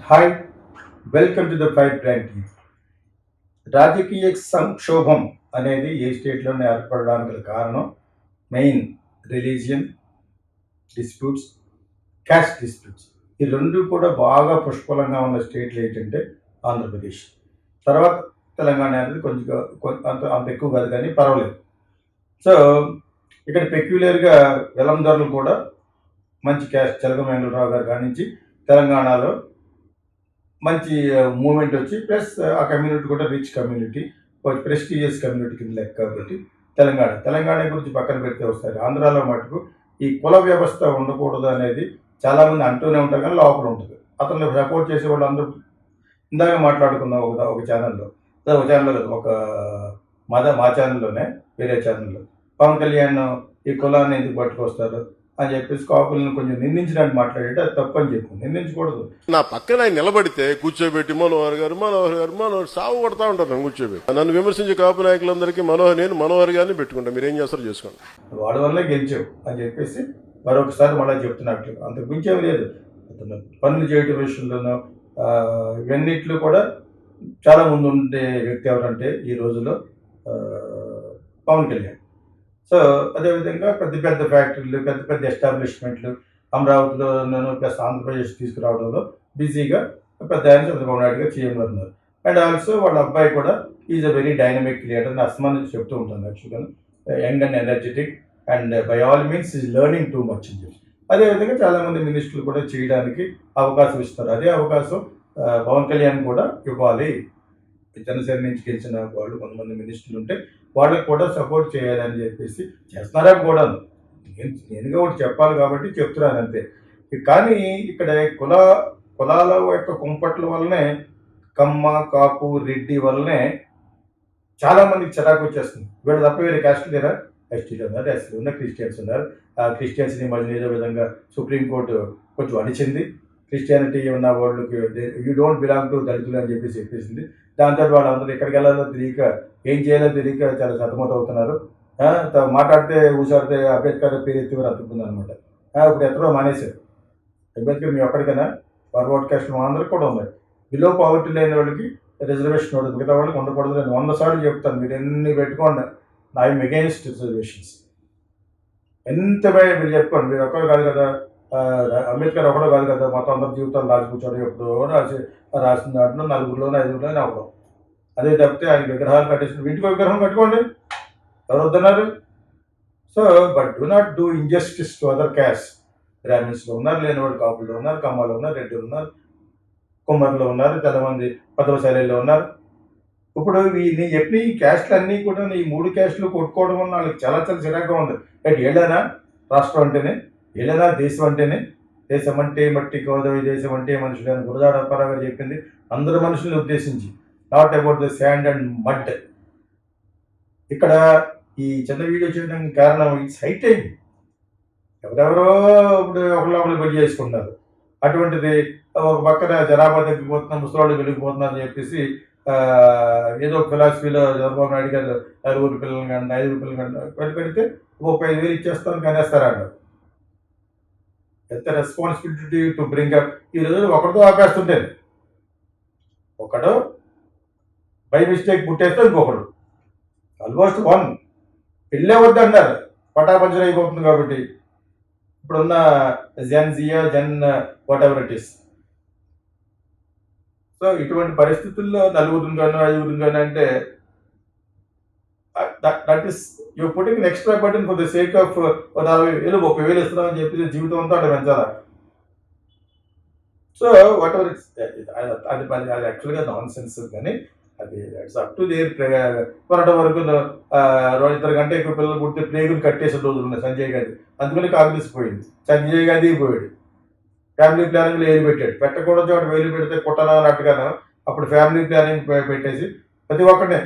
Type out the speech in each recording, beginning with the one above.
Hi welcome to the fire brand team. రాజకీయ సంక్షోభం అనేది ఏ స్టేట్లోనే ఏర్పడడానికి గల కారణం main religion disputes, caste disputes. ఈ రెండు కూడా బాగా పుష్కలంగా ఉన్న స్టేట్లు ఏంటంటే ఆంధ్రప్రదేశ్, తర్వాత తెలంగాణ అనేది అంత అంత ఎక్కువ కాదు కానీ పర్వాలేదు. సో ఇక్కడ పెక్యులర్గా వెలందరులు కూడా మంచి క్యాస్ట్ చెలగ వెంకటరావు గారు కాడి నుంచి తెలంగాణలో మంచి మూమెంట్ వచ్చి ప్లస్ ఆ కమ్యూనిటీ కూడా రిచ్ కమ్యూనిటీ, ప్రెస్టీజియస్ కమ్యూనిటీ కింద లెక్క. కాబట్టి తెలంగాణ గురించి పక్కన పెడితే వస్తారు. ఆంధ్రాలో మటుకు ఈ కుల వ్యవస్థ ఉండకూడదు అనేది చాలామంది అంటూనే ఉంటారు కానీ లోపల ఉంటుంది. అతను సపోర్ట్ చేసే వాళ్ళు అందరూ ఇందాక మాట్లాడుకున్నాం ఒక ఛానల్లో కాదు, మా ఛానల్లోనే వేరే ఛానల్లో పవన్ కళ్యాణ్ ఈ కులాన్ని ఎందుకు పట్టుకొస్తారు అని చెప్పేసి కాపులను కొంచెం నిందించడానికి మాట్లాడేది అది తప్పు అని చెప్పి నిందించకూడదు. నా పక్కన ఆయన నిలబడితే కూర్చోబెట్టి మనోహర్ గారు సాగు కొడతా ఉంటారు. నన్ను కూర్చోబెట్టి నన్ను విమర్శించే కాపు నాయకులందరికీ మనోహర్ గారిని పెట్టుకుంటా, మీరు ఏం చేస్తారో చేసుకోండి. వాడి వల్లే గెలిచావు అని చెప్పేసి మరొకసారి మళ్ళీ చెప్తున్నట్లు అంతకు మించేం లేదు. అతను పనులు చేయటం విషయంలోనూ ఇవన్నిట్లో కూడా చాలా ముందు ఉండే వ్యక్తి ఎవరంటే ఈ రోజులో పవన్ కళ్యాణ్. సో అదేవిధంగా పెద్ద పెద్ద ఫ్యాక్టరీలు, పెద్ద పెద్ద ఎస్టాబ్లిష్మెంట్లు అమరావతిలోనూ ప్లస్ ఆంధ్రప్రదేశ్ తీసుకురావడంలో బిజీగా పెద్ద ఆయన చంద్రబాబు నాయుడు గారు సీఎం ఉన్నారు. అండ్ ఆల్సో వాళ్ళ అబ్బాయి కూడా is a very dynamic leader అని అస్మాన్ చెప్తూ ఉంటాను. యాక్చువల్గా young and energetic and by all means is learning too much అని చెప్పి. అదేవిధంగా చాలామంది మినిస్టర్లు కూడా చేయడానికి అవకాశం ఇస్తారు. అదే అవకాశం పవన్ కళ్యాణ్ కూడా ఇవ్వాలి. జనసేన నుంచి గెలిచిన వాళ్ళు కొంతమంది మినిస్టర్లు ఉంటే వాళ్ళకి కూడా సపోర్ట్ చేయాలని చెప్పేసి చేస్తున్నారా కూడా. నేనుగా ఒకటి చెప్పాలి కాబట్టి చెప్తున్నాను అంతే. కానీ ఇక్కడ కులాల యొక్క కుంపట్ల వల్లనే, కమ్మ కాపు రెడ్డి వల్లనే చాలామందికి చిరాకు వచ్చేస్తుంది. వీళ్ళు తప్ప వేరే క్యాస్ట్లు లేరా? ఎస్టీలు ఉన్నారు, ఎస్సీలు ఉన్నారు, క్రిస్టియన్స్ ఉన్నారు. క్రిస్టియన్స్ని మధ్య ఏదో విధంగా సుప్రీంకోర్టు కొంచెం అడిచింది. క్రిస్టియానిటీ ఉన్న వాళ్ళకి యూ డోంట్ బిలాంగ్ టు దళితులు అని చెప్పేసింది. దాంతో వాళ్ళందరూ ఎక్కడికి వెళ్ళాలో తెలియక, ఏం చేయాలో తెలియక చాలా సతమతం అవుతున్నారు. మాట్లాడితే ఊసాడితే అంబేద్కర్ పేరు ఎత్తి అతుకుంది అనమాట. ఇప్పుడు ఎక్కడో మానేశారు. అంబేద్కర్ మీ ఒక్కడికైనా ఫార్వర్డ్ క్యాస్ట్ మా అందరికి కూడా ఉన్నాయి. బిలో పావర్టీ లేని వాళ్ళకి రిజర్వేషన్ ఉంటుంది, మిగతా వాళ్ళకి ఉండకూడదు. నేను 100 సార్లు చెప్తాను, మీరు ఎన్ని పెట్టుకోండి, ఐఎమ్ అగెయిన్స్ట్ రిజర్వేషన్స్. ఎంత మీరు చెప్పుకోండి. మీరు ఒక్కరు కాదు కదా, అంబేద్కర్ ఒకడో కాదు కదా, మొత్తం అందరి జీవితాలు రాసి కూర్చోడు. ఎప్పుడో రాసిన దాంట్లో 4గురిలోనే 5గురిలోనే అవ్వడం. అదే తప్పితే ఆయన విగ్రహాలు కట్టేసిన ఇంటికి విగ్రహం కట్టుకోండి, ఎవరు వద్దన్నారు. So but do not do injustice to other caste. బ్రాహ్మిన్స్లో ఉన్నారు, లేని వాళ్ళు కాపుల్లో ఉన్నారు, కమ్మాలో ఉన్నారు, రెడ్డిలో ఉన్నారు, కుమ్మర్లో ఉన్నారు, చాలామంది పదవశాలలో ఉన్నారు. ఇప్పుడు నేను చెప్పిన ఈ క్యాస్ట్లు అన్నీ కూడా ఈ 3 క్యాస్ట్లు కొట్టుకోవడం వల్ల వాళ్ళకి చాలా చాలా చిరాగ్గా ఉంది. బట్ ఏదైనా రాష్ట్రం అంటేనే, ఏదైనా దేశం అంటేనే, దేశం అంటే మట్టి గోదావరి, దేశం అంటే మనుషులు అని గురజాడ అప్పారావు గారు చెప్పింది అందరు మనుషుల్ని ఉద్దేశించి, not about the sand and mud. ఇక్కడ ఈ చిన్న వీడియో చేయడానికి కారణం ఇట్స్ హై టైం. ఎవరెవరో ఇప్పుడు ఒకళ్ళు బడి చేసుకుంటున్నారు. అటువంటిది ఒక పక్కన జనాభా తగ్గిపోతున్నా, ముసలాళ్ళు వెలిగిపోతున్నారు అని చెప్పేసి ఏదో ఫిలాసఫీలో చంద్రబాబు నాయుడు గారు 5 పిల్లలు కంటే 5 పిల్లలు కంటే పెడితే 35,000 ఇచ్చేస్తాను కనేస్తారంట. ఎంత రెస్పాన్సిబిలిటీ టు బ్రింగ్ అప్. ఈ రోజు ఒకరితో ఆపేస్తుంటేది, ఒకడు బై మిస్టేక్ పుట్టేస్తే ఇంకొకడు ఆల్మోస్ట్ 1 పెళ్ళే వద్దు అంటారు. పటాపంచర్ అయిపోతుంది. కాబట్టి ఇప్పుడున్న gen whatever it is. So ఇటువంటి పరిస్థితుల్లో 4గురిని కానీ 5గురిని కానీ అంటే that is you putting extra burden for the sake of 40,000 30,000 ఇస్తున్నామని చెప్పి జీవితం అంతా అక్కడ పెంచాలా. సో వాట్ ఎవర్ ఇట్స్ అది యాక్చువల్గా నాన్ సెన్స్. కానీ అది ఇట్స్ అప్ టు దేర్. కొనడం వరకు 2 గంట ఎక్కువ పిల్లలు పుడితే ప్లేగులు కట్టేసే రోజులు ఉన్నాయి సంజయ్ గాంధీ. అందుకని కాంగ్రెస్ పోయింది, సంజయ్ గాంధీ పోయాడు. ఫ్యామిలీ ప్లానింగ్లో ఏది పెట్టాడు, పెట్టకూడదు చోట వేలు పెడితే కుట్టనా అన్నట్టుగాను అప్పుడు ఫ్యామిలీ ప్లానింగ్ పెట్టేసి ప్రతి ఒక్కటే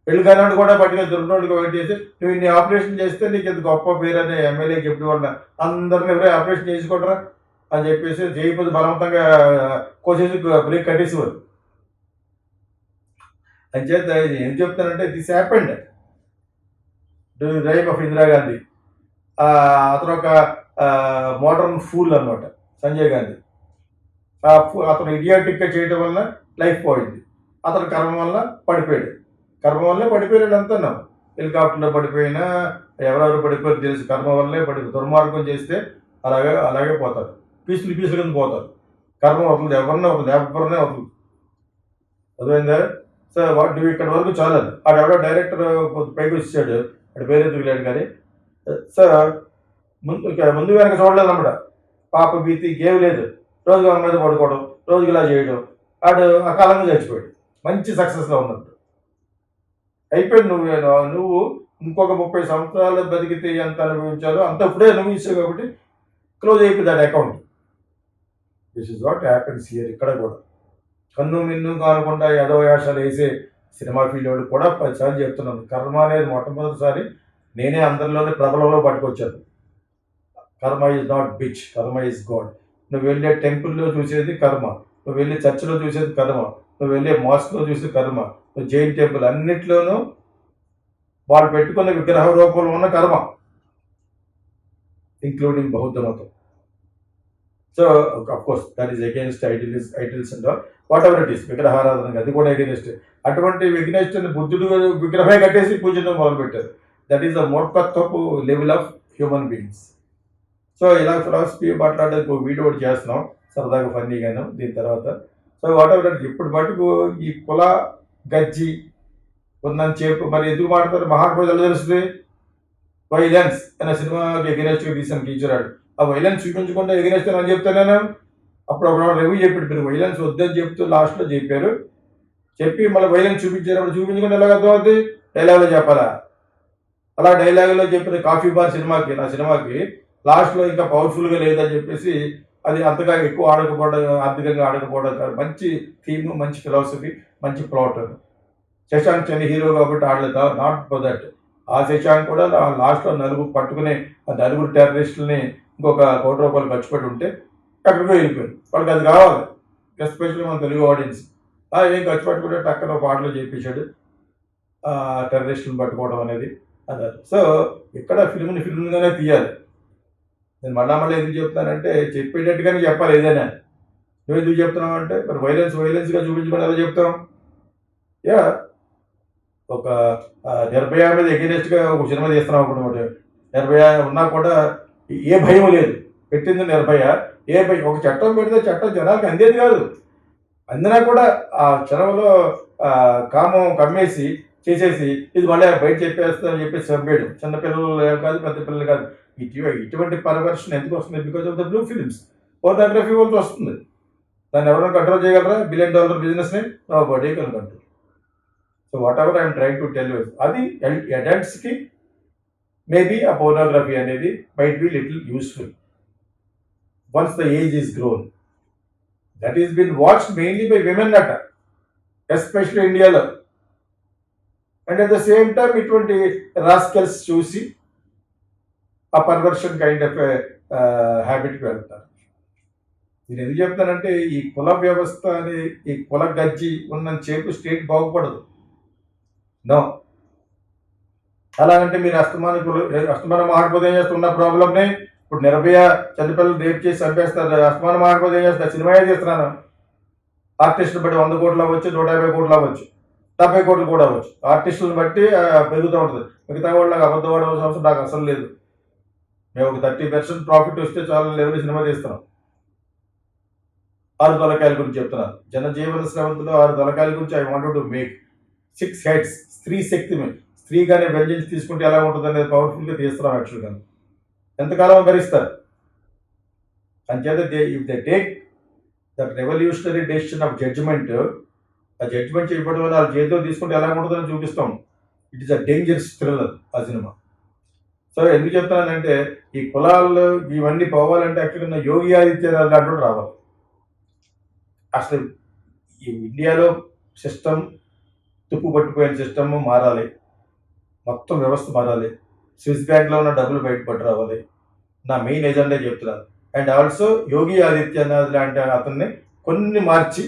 పెళ్లి కానివాడు కూడా పట్టుకొని దొరికినోడికి వెయిట్ చేసి నువ్వు ఇన్ని ఆపరేషన్ చేస్తే నీకు ఎంత గొప్ప పేరు అని ఎమ్మెల్యేకి చెప్పిన వాళ్ళ అందరిని ఎవరైనా ఆపరేషన్ చేసుకోవడరా అని చెప్పేసి చేయకపోతే బలవంతంగా కోసేసి బ్రేక్ కట్టేసేవారు. అని చేత ఏం చెప్తానంటే this happened during the time of Indira Gandhi. అతను ఒక మోడర్న్ ఫూల్ అనమాట సంజయ్ గాంధీ. అతను ఇడియాటిక్గా చేయడం వల్ల లైఫ్ పోయింది. అతని కర్మ వల్ల పడిపోయాడు. కర్మ వల్లే పడిపోయాడు అంటున్నాం. హెలికాప్టర్లో పడిపోయినా ఎవరెవరు పడిపోయారు తెలుసు. కర్మ వల్లే దుర్మార్గం చేస్తే అలాగే అలాగే పోతారు. పీసులు పీసులు కింద పోతారు. కర్మ వదలదు, ఎవరినే వదలదు. అర్థమైందా? సో నువ్వు ఇక్కడ వరకు చాలదు. ఆడెవడో డైరెక్టర్ పైకి వచ్చాడు, ఆడ పేరు ఎందుకు లేడు కానీ. సో ముందు వెనక చూడలేదు అన్నమాట. పాప భీతి ఏమి లేదు. రోజుగా మీద పడుకోవడం, రోజుకి ఇలా చేయడం. ఆడు అకాలంగా చచ్చిపోయాడు. మంచి సక్సెస్లో ఉన్నట్టు అయిపోయింది. నువ్వు ఇంకొక 30 సంవత్సరాలు బతికితే ఎంత అనుభవించాలో అంత ఇప్పుడే అనుభవించావు కాబట్టి క్లోజ్ అయిపోయింది దాని account. This is what happens here. ఇక్కడ కూడా కన్ను మిన్ను కాకుండా ఏదో వేషాలు వేసే సినిమా ఫీల్డ్ వాళ్ళు కూడా 10 సార్లు చెప్తున్నాను. కర్మ అనేది మొట్టమొదటిసారి నేనే అందరిలోనే ప్రబలంలో పట్టుకొచ్చాను. కర్మ ఈజ్ నాట్ బిచ్, కర్మ ఈజ్ గాడ్. నువ్వు వెళ్ళే టెంపుల్లో చూసేది కర్మ, నువ్వు వెళ్ళే చర్చిలో చూసేది కర్మ, నువ్వు వెళ్ళే మాస్క్లో చూసేది కర్మ, నువ్వు జైన్ టెంపుల్ అన్నిట్లోనూ వాళ్ళు పెట్టుకున్న విగ్రహ రూపంలో ఉన్న కర్మ, ఇంక్లూడింగ్ బౌద్ధ మతం. So of course that is against idols and whatever it is. విగ్రహారాధన అది కూడా అగేన్స్ట్. అటువంటి విఘ్నేశ్వరుని బుద్ధుడు విగ్రహమే కట్టేసి పూజించడం మొదలుపెట్టారు. దట్ ఈస్ ద మూర్ఖత్వపు level of human beings. So ఇలా ఫిలాసఫీ మాట్లాడడానికి ఒక వీడియో ఒకటి చేస్తున్నాం సరదాగా ఫన్నీగాను. దీని తర్వాత సో వాట్ ఎవర్ ఇట్, ఇప్పుడు మటుకు ఈ కుల గజ్జి ఉందని చెప్పు మరి ఎందుకు మాట్లాడతారు? మహాత్ముడు ఎలా తెలుస్తుంది? వైలెన్స్ అనే సినిమాకి ఎగనేస్ట్గా తీసాను గీచరాడు. ఆ వైలెన్స్ చూపించకుండా ఎగనేస్తాను అని చెప్తాను నేను. అప్పుడు ఒక రివ్యూ చెప్పాడు, మీరు వైలెన్స్ వద్దని చెప్తూ లాస్ట్లో చెప్పారు. చెప్పి మళ్ళీ వైలెన్స్ చూపించారు. అప్పుడు చూపించకుండా ఎలాగ అర్థమవుతుంది? డైలాగులో చెప్పాలా? అలా డైలాగులో చెప్పిన కాఫీ బార్ సినిమాకి, నా సినిమాకి లాస్ట్లో ఇంకా పవర్ఫుల్గా లేదని చెప్పేసి అది అంతగా ఎక్కువ ఆడకపోవడం, ఆర్థికంగా ఆడకపోవడం కాదు. మంచి థీమ్, మంచి ఫిలాసఫీ, మంచి ప్లాట్. శశాంక్ చిన్న హీరో కాబట్టి ఆడలేదు, నాట్ ఫర్ దట్. ఆ శశాంక్ కూడా లాస్ట్లో నలుగురు పట్టుకుని ఆ నలుగురు టెర్రరిస్టులని ఇంకొక ₹1 కోటి ఖర్చు పెట్టి ఉంటే ఎక్కడికో వెళ్ళిపోయారు. వాళ్ళకి అది కావాలి, ఎస్పెషల్లీ మన తెలుగు ఆడియన్స్. ఏం ఖర్చు పెట్టుకుంటే టక్కన పాటలు చేయించాడు టెర్రరిస్టులను పట్టుకోవడం అనేది అదే. సో ఇక్కడ ఫిల్మ్గానే తీయాలి. నేను మళ్ళీ ఎందుకు చెప్తానంటే చెప్పేటట్టుగానే చెప్పాలి ఏదైనా. నువ్వు ఎందుకు చెప్తున్నావు అంటే మరి వైలెన్స్గా చూపించుకొని ఎలా చెప్తాం? యా ఒక నిర్భయ మీద ఎగెనెస్ట్గా ఒక సినిమా తీస్తున్నాం అప్పుడు. నిర్భయ ఉన్నా కూడా ఏ భయం లేదు. పెట్టింది నిర్భయ, ఏ భయం. ఒక చట్టం పెడితే చట్టం జనాలకు అందేది కాదు. అందినా కూడా ఆ క్షణంలో కామం కమ్మేసి చేసేసి ఇది మళ్ళీ బయట చెప్పేస్తామని చెప్పేసి చంపేయడం. చిన్నపిల్లలు కాదు, పెద్ద పిల్లలు కాదు. ఇటువంటి పర్వర్షన్ ఎందుకు వస్తుంది? Because of the blue films. Photography వాళ్ళకి వస్తుంది. దాన్ని ఎవరైనా కంట్రోల్ చేయగలరా? $1 బిలియన్ బిజినెస్ని nobody can control. So whatever I'm trying to tell you, అది అడల్ట్స్కి మేబీ ఆ పోర్నోగ్రఫీ అనేది might be little useful once the age is grown. That is been watched mainly by women అట, especially ఇండియాలో. And at the same time ఇటువంటి rascals చూసి ఆ perversion kind of హ్యాబిట్కి వెళ్తారు. నేను ఎందుకు చెప్తానంటే ఈ కుల వ్యవస్థ అని, ఈ కుల గజ్జి ఉన్నంత సేపు స్టేట్ బాగుపడదు. నో. అలాగంటే మీరు అస్తమాన మహాత్ముడు ఏం చేస్తున్న ప్రాబ్లమ్ని ఇప్పుడు నిర్భయ చిన్నపిల్లలు రేప్ చేసి చంపేస్తారు. అస్తమాన మహాత్ముడు ఏం చేస్తారు? సినిమాయే చేస్తున్నాను. ఆర్టిస్టులు బట్టి 100 కోట్లు అవ్వచ్చు, 150 కోట్లు అవ్వచ్చు, 70 కోట్లు కూడా అవ్వచ్చు. ఆర్టిస్టులను బట్టి పెరుగుతూ ఉంటుంది. మిగతా వాళ్ళకి అబద్ధం ఆడవలసిన అవసరం నాకు అసలు లేదు. మేము ఒక 30% ప్రాఫిట్ వస్తే చాలా లెవెల్ సినిమా తీస్తున్నాం. 6 తలకాయల గురించి చెప్తున్నాను. జనజీవన శ్రవంతిలో 6 తలకాయల గురించి I wanted to make 6 heads. స్త్రీ శక్తి, స్త్రీగానే వెంజెన్స్ తీసుకుంటే ఎలా ఉంటుంది అనేది పవర్ఫుల్గా తీస్తున్నాం యాక్చువల్గా. ఎంతకాలం భరిస్తారు? అంచేత if they take that revolutionary decision of judgment, ఆ జడ్జిమెంట్ చేయబడి వాళ్ళ చేతిలో తీసుకుంటే ఎలా ఉంటుందని చూపిస్తాం. It is a dangerous thriller ఆ సినిమా. సో ఎందుకు చెప్తానంటే ఈ కులాలు ఇవన్నీ పోవాలంటే యాక్చువల్గా యోగి ఆదిత్యనాథ్ లాంటి రావాలి. అసలు ఈ ఇండియాలో సిస్టమ్ తుప్పు పట్టిపోయిన సిస్టమ్ మారాలి, మొత్తం వ్యవస్థ మారాలి. స్విస్ బ్యాంక్లో ఉన్న డబ్బులు బయటపడి రావాలి. నా మెయిన్ ఎజెండా చెప్తున్నాను. అండ్ ఆల్సో యోగి ఆదిత్యనాథ్ లాంటి అతన్ని కొన్ని మార్చి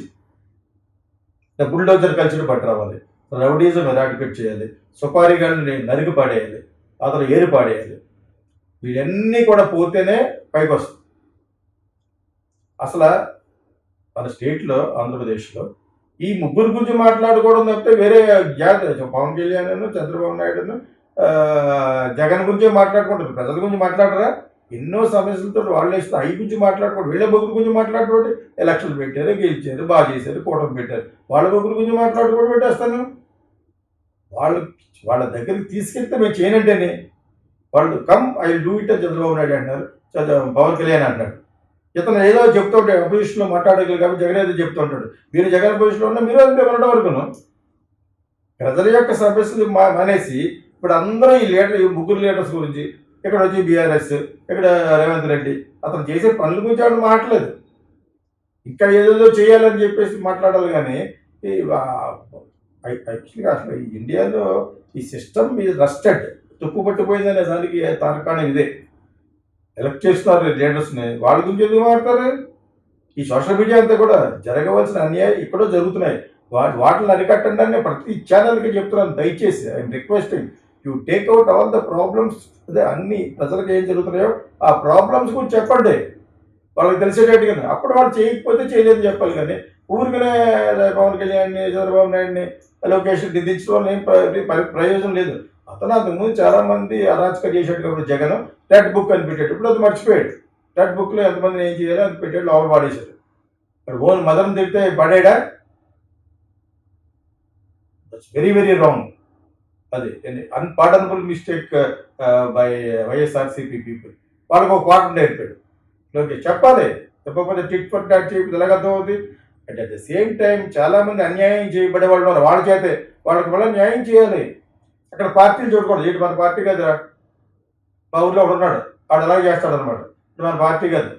బుల్డోజర్ కల్చర్ పట్టి రావాలి. రౌడీజం ఎరాడికేట్ చేయాలి, సుపారీగాన్ని నరికి పాడేయాలి, అతను ఏరు పాడేయాలి. వీళ్ళన్నీ కూడా పోతేనే పైకి వస్తుంది. అసలు మన స్టేట్లో ఆంధ్రప్రదేశ్లో ఈ ముగ్గురు గురించి మాట్లాడుకోవడం తప్పితే వేరే పవన్ కళ్యాణ్ చంద్రబాబు నాయుడును జగన్ గురించే మాట్లాడుకుంటారు. ప్రజల గురించి మాట్లాడరా? ఎన్నో సమస్యలతో వాళ్ళు వేస్తే అవి గురించి మాట్లాడుకోండి. వీళ్ళ ముగ్గురు గురించి మాట్లాడుకోండి. ఎలక్షన్లు పెట్టారు, గెలిచారు, బాగా చేశారు, కూటమి పెట్టారు. వాళ్ళ ముగ్గురు గురించి మాట్లాడుకోవడం పెట్టేస్తాను. వాళ్ళు వాళ్ళ దగ్గరికి తీసుకెళ్తే మేము చేయనంటేనే వాళ్ళు కమ్ ఐ డూ ఇట్ అని చంద్రబాబు నాయుడు అంటున్నారు, పవన్ కళ్యాణ్ అంటున్నాడు. ఇతను ఏదో చెప్తూ ఉంటాడు, అపోజిషన్లో మాట్లాడగలరు కాబట్టి జగన్ ఏదో చెప్తూ ఉంటాడు. మీరు జగన్ పొజిషన్లో ఉన్నా మీరు అంతే ఉండడం వరకును ప్రజల యొక్క సమస్యలు మానేసి ఇప్పుడు అందరూ ఈ ముగ్గురు లీడర్స్ గురించి ఇక్కడ వచ్చి బీఆర్ఎస్, ఇక్కడ రేవంత్ రెడ్డి అతను చేసే పనుల గురించి ఆవిడ మాట్లాడలేదు. ఇంకా ఏదేదో చేయాలని చెప్పేసి మాట్లాడాలి కానీ ఈ యాక్చువల్గా అసలు ఈ ఇండియాలో ఈ సిస్టమ్ ఈ రస్టెడ్ తుప్పు పట్టిపోయిందనే దానికి తారకాణం ఇదే. ఎలక్ట్ చేస్తున్నారు లీడర్స్ని, వాళ్ళ గురించి ఎందుకు మాట్లాడతారు? ఈ సోషల్ మీడియా అంతా కూడా జరగవలసిన అన్యాయం ఎక్కడో జరుగుతున్నాయి. వాటిని అరికట్టండి అని ప్రతి ఛానల్కి చెప్తున్నాను. దయచేసి I'm requesting you take out all the problems. అదే అన్ని ప్రజలకు ఏం జరుగుతున్నాయో ఆ ప్రాబ్లమ్స్ గురించి చెప్పండి, వాళ్ళకి తెలిసేటట్టుగా. అప్పుడు వాళ్ళు చేయకపోతే చేయలేదని చెప్పాలి కానీ ఊరికనే పవన్ కళ్యాణ్ని, చంద్రబాబు నాయుడిని, లోకేష్ దిద్దించడం వల్ల ఏం ప్రయోజనం లేదు. అతను అంతకుముందు చాలామంది అరాచక చేసేట్టు కాబట్టి జగన్ రెడ్ బుక్ అని పెట్టాడు. ఇప్పుడు అది మర్చిపోయాడు. రెడ్ బుక్లో ఎంతమందిని ఏం చేయాలో అది పెట్టాడు, లోపల పాడేశాడు. ఇక్కడ ఓన్ మదర్ని తిడితే పడేడా? That's very very wrong. అది unpardonable mistake by YSRCP people. వాళ్ళకి ఒక క్వార్టర్ నేర్పాడు. ఓకే చెప్పాలి, చెప్పకపోతే టిట్ ఫర్ టాట్ చేయకపోతే ఎలాగర్థం అవుతుంది? అంటే అట్ ద సేమ్ టైం చాలామంది అన్యాయం చేయబడే వాళ్ళు ఉన్నారు. వాళ్ళ చేతే వాళ్ళకి మళ్ళీ న్యాయం చేయాలి. అక్కడ పార్టీలు చూడకూడదు. ఏంటి మన పార్టీ కదరా, మా ఊళ్ళో ఒకడు ఉన్నాడు, వాడు అలాగే చేస్తాడు అనమాట, ఇది మన పార్టీ కాదు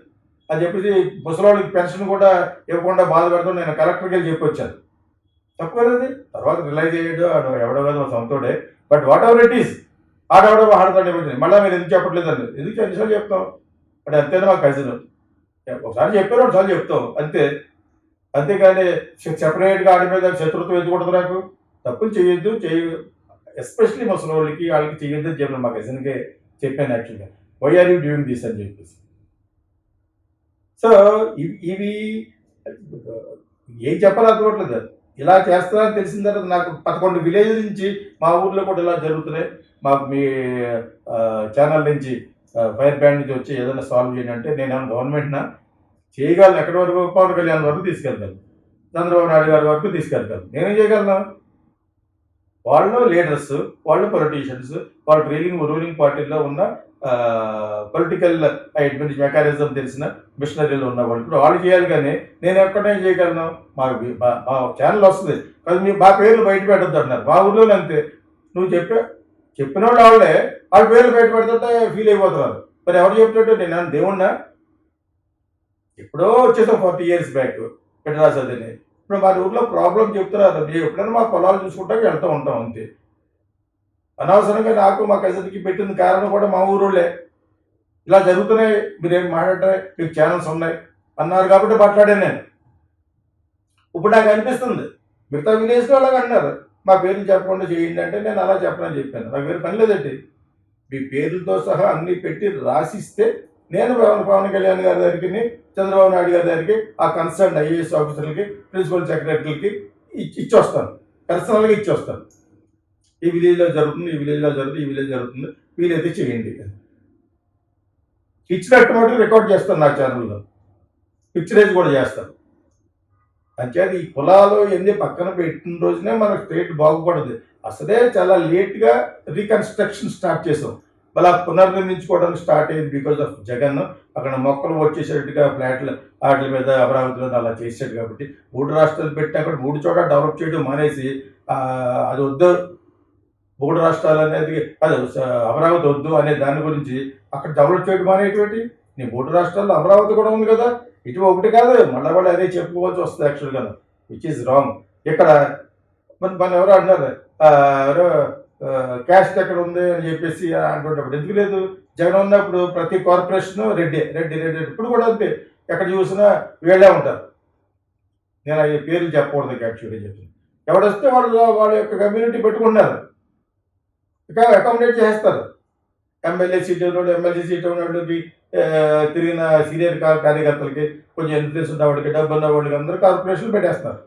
అని చెప్పేసి ముసలోళ్ళకి పెన్షన్ కూడా ఇవ్వకుండా బాధపడుతూ నేను కలెక్టర్కి వెళ్ళి చెప్పి వచ్చాను. తప్పు కదా అది. తర్వాత రిలైజ్ అయ్యాడు, ఎవడో కదా సొంతోడే. But whatever it is, ఆడెవడో ఆడతాడు. మళ్ళీ మీరు ఎందుకు చెప్పట్లేదండి? ఎందుకు ఎన్నిసార్లు చెప్తాం అంటే అంతేనా మా కజిన్, ఒకసారి చెప్పారు ఒకసారి చెప్తాం అంతే. అంతేగాని సెపరేట్గా ఆడి మీద శత్రుత్వం ఎందుకుంటుంది నాకు? తప్పులు చేయొద్దు, ఎస్పెషలీ ముసలి వాళ్ళకి వాళ్ళకి చేయొద్దు అని చెప్పాను. మా కజిన్కే చెప్పాను యాక్చువల్గా, why are you doing this అని చెప్పేసి. సో ఇవి ఏం చెప్పాలో అర్థమవట్లేదు. ఇలా చేస్తారని తెలిసిన తర్వాత నాకు 11 విలేజ్ నుంచి మా ఊర్లో కూడా ఇలా జరుగుతున్నాయి. మాకు మీ ఛానల్ నుంచి ఫైర్ బ్యాండ్ నుంచి వచ్చి ఏదైనా సాల్వ్ చేయండి అంటే నేను గవర్నమెంట్నా చేయగలను. ఎక్కడి వరకు? పవన్ కళ్యాణ్ వరకు తీసుకెళ్తాను, చంద్రబాబు నాయుడు గారి వరకు తీసుకెళ్తాను. నేనేం చేయగలను? వాళ్ళు లీడర్స్, వాళ్ళు పొలిటీషియన్స్, వాళ్ళు రూలింగ్ పార్టీలో ఉన్న పొలిటికల్ మెకానిజం తెలిసిన మిషనరీలు ఉన్న వాళ్ళు ఇప్పుడు వాళ్ళు చేయాలి. కానీ నేను ఎక్కడేం చేయగలను? మా ఛానల్ వస్తుంది కానీ మీ మా పేర్లు బయట పెట్టద్దు అంటున్నారు. మా ఊళ్ళో అంతే. నువ్వు చెప్పిన వాళ్ళు వాళ్ళే వాళ్ళ పేర్లు బయట పెడుతుంటే ఫీల్ అయిపోతున్నారు. మరి ఎవరు చెప్తాడు? నేను దేవుణ్ణా? ఎప్పుడో వచ్చేసాం 40 years బ్యాక్ పెట్టరాసదని. ఇప్పుడు మా ఊర్లో ప్రాబ్లం చెప్తున్నారు. మేము ఎప్పుడైనా మా పొలాలు చూసుకుంటాక వెళ్తూ ఉంటాం అంతే. అనవసరంగా నాకు మా కజిన్కి పెట్టిన కారణం కూడా మా ఊరోళ్ళే. ఇలా జరుగుతున్నాయి, మీరేం మాట్లాడారు, మీకు ఛానల్స్ ఉన్నాయి అన్నారు కాబట్టి మాట్లాడాను నేను. ఇప్పుడు నాకు అనిపిస్తుంది మిగతా విలేజ్లో అలాగ అన్నారు, మా పేర్లు చెప్పకుండా చేయండి అంటే నేను అలా చెప్పనని చెప్పాను. నాకు వేరే పని లేదండి. మీ పేర్లతో సహా అన్నీ పెట్టి రాసిస్తే నేను పవన్ కళ్యాణ్ గారి దగ్గరికి, చంద్రబాబు నాయుడు గారి దగ్గరికి, ఆ కన్సర్న్ ఐఏఎస్ ఆఫీసర్లకి, ప్రిన్సిపల్ సెక్రటరీలకి ఇచ్చొస్తాను, పర్సనల్గా ఇచ్చొస్తాను. ఈ విలేజ్లో జరుగుతుంది, ఈ విలేజ్లో జరుగుతుంది, ఈ విలేజ్ జరుగుతుంది, వీలైతే చేయండి. ఇచ్చినట్టు మటు రికార్డ్ చేస్తాను నా ఛానల్లో, పిక్చరైజ్ కూడా చేస్తాను. అంచేది ఈ కులాలు ఎన్ని పక్కన పెట్టిన రోజునే మన స్టేట్ బాగుపడదు. అసలే చాలా లేట్గా రీకన్స్ట్రక్షన్ స్టార్ట్ చేసాం. మళ్ళీ పునర్నిర్మించుకోవడానికి స్టార్ట్ అయ్యింది బికాజ్ ఆఫ్ జగన్. అక్కడ మొక్కలు వచ్చేసేట్టుగా ఫ్లాట్లు వాటి మీద అమరావతిలో అలా చేసాడు కాబట్టి 3 రాష్ట్రాలు పెట్టి అక్కడ 3 చోట్ల డెవలప్ చేయడం మానేసి అది వద్దు, 3 రాష్ట్రాలు అనేది అది అమరావతి వద్దు అనే దాని గురించి అక్కడ డెవలప్ చేయడం మానేటువంటి. నీ 3 రాష్ట్రాల్లో అమరావతి కూడా ఉంది కదా, ఇటు ఒకటి కాదు, మళ్ళీ వాళ్ళు అదే చెప్పుకోవాల్సి వస్తుంది యాక్చువల్గా, విచ్ ఈజ్ రాంగ్. ఇక్కడ మన ఎవరో అన్నారు ఎవరో క్యాస్ట్ ఎక్కడ ఉంది అని చెప్పేసి అంటుంటప్పుడు ఎందుకు లేదు? జగన్ ఉన్నప్పుడు ప్రతి కార్పొరేషన్ రెడ్డి రెడ్డి రెడ్డి ఇప్పుడు కూడా అంతే, ఎక్కడ చూసినా వీళ్ళే ఉంటారు. నేను ఆ పేర్లు చెప్పకూడదు యాక్చువల్గా చెప్పింది. ఎవడొస్తే వాళ్ళ యొక్క కమ్యూనిటీ పెట్టుకున్నారు, ఇంకా అకామిడేట్ చేస్తారు. ఎమ్మెల్యే సీట్ ఉన్నవాడు, ఎమ్మెల్సీ సీట్ ఉన్నవాడికి తిరిగిన సీనియర్ కార్యకర్తలకి, కొంచెం ఇన్ఫ్లుయెన్స్ ఉన్న వాడికి, డబ్బు ఉన్న వాడికి అందరూ కార్పొరేషన్లు పెట్టేస్తున్నారు.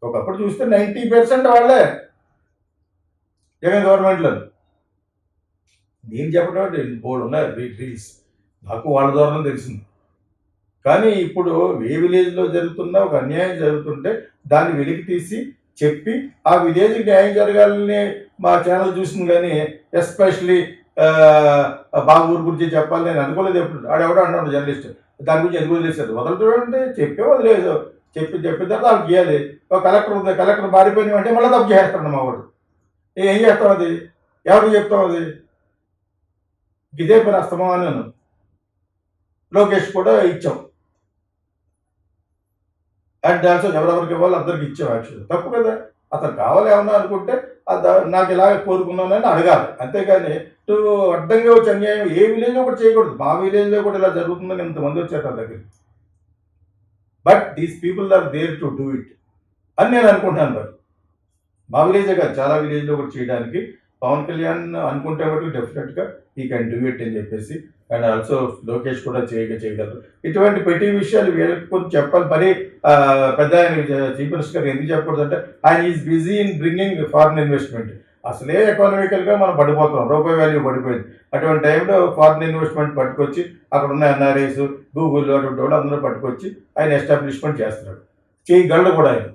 ఒకప్పుడు చూస్తే 90% వాళ్ళే జగన్ గవర్నమెంట్లో. నేను చెప్పడం బోర్డు ఉన్నాయి రీల్స్, నాకు వాళ్ళ ద్వారా తెలిసింది. కానీ ఇప్పుడు ఏ విలేజ్లో జరుగుతున్న ఒక అన్యాయం జరుగుతుంటే దాన్ని వెలికి తీసి చెప్పి ఆ విలేజ్కి న్యాయం జరగాలని మా ఛానల్ చూసింది. కానీ ఎస్పెషలీ బాబూరు గురించి చెప్పాలి నేను అనుకోలేదు. ఎప్పుడు ఆడెవడో అన్నాడు జర్నలిస్ట్, దాని గురించి ఎందుకు వదిలేసారు. వదలటంటే చెప్పే వదిలేదు, చెప్పిన తర్వాత వాళ్ళకి గీయాలి. ఒక కలెక్టర్ ఉంది, కలెక్టర్ మారిపోయిన అంటే మళ్ళీ తప్పు చేస్తాడు మా వాడు. ఏం చేస్తాం అది, ఎవరికి చెప్తాం అది? ఇదే పని అస్తమానం. లోకేష్ కూడా ఇచ్చాం, అండ్ ఆల్సో ఎవరెవరికి ఇవ్వాలి అందరికి ఇచ్చాం. యాక్చువల్లీ తప్పు కదా, అతను కావాలి ఏమన్నా అనుకుంటే నాకు ఇలాగ కోరుకున్నానని అడగాలి, అంతేగాని అడ్డంగా వచ్చి అన్యాయం ఏ విలేజ్లో కూడా చేయకూడదు. మా విలేజ్లో కూడా ఇలా జరుగుతుందని ఇంతమంది వచ్చారు నా దగ్గర. But these people are there to do it అని నేను అనుకుంటాను. మరి మా విలేజే కాదు, చాలా విలేజ్లో కూడా చేయడానికి పవన్ కళ్యాణ్ అనుకుంటే బట్టి డెఫినెట్గా ఈ కెన్ డూ ఇట్ అని చెప్పేసి, అండ్ ఆల్సో లోకేష్ కూడా చేయగలరు. ఇటువంటి పెట్టి విషయాలు వీళ్ళకి కొంచెం చెప్పాలి. మరి పెద్ద ఆయన చీఫ్ మినిస్టర్ గారు ఎందుకు చెప్పకూడదు అంటే ఆయన is busy in bringing foreign investment. అసలే ఎకానమికల్గా మనం పడిపోతున్నాం, రూపాయి వాల్యూ పడిపోయింది. అటువంటి టైంలో ఫారిన్ ఇన్వెస్ట్మెంట్ పట్టుకొచ్చి అక్కడ ఉన్న ఎన్ఆర్ఐస్, గూగుల్ అటువంటి వాళ్ళు అందరూ పట్టుకొచ్చి ఆయన ఎస్టాబ్లిష్మెంట్ చేస్తున్నాడు. చేయగలడు కూడా ఆయన.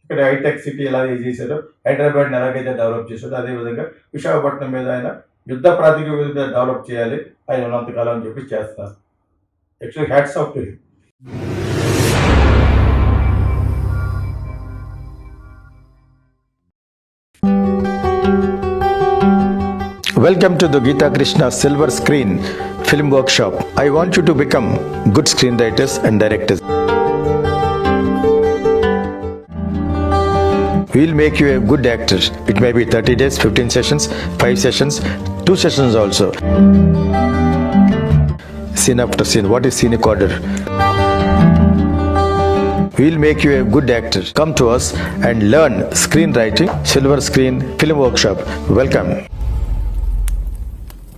ఇక్కడ హైటెక్ సిటీ ఎలా చేశాడో, హైదరాబాద్ని ఎలాగైతే డెవలప్ చేశాడో అదేవిధంగా విశాఖపట్నం మీద ఆయన యుద్ధ ప్రాతిపదిక మీద డెవలప్ చేయాలి ఆయన ఉన్నంతకాలం అని చెప్పి చేస్తారు. Actually hats off to him. Welcome to the Geeta Krishna Silver Screen Film Workshop. I want you to become good screenwriters and directors. We'll make you a good actor. It may be 30 days, 15 sessions, 5 sessions, 2 sessions also. Scene after scene. What is scenic order? We'll make you a good actor. Come to us and learn screenwriting, Silver Screen Film Workshop. Welcome.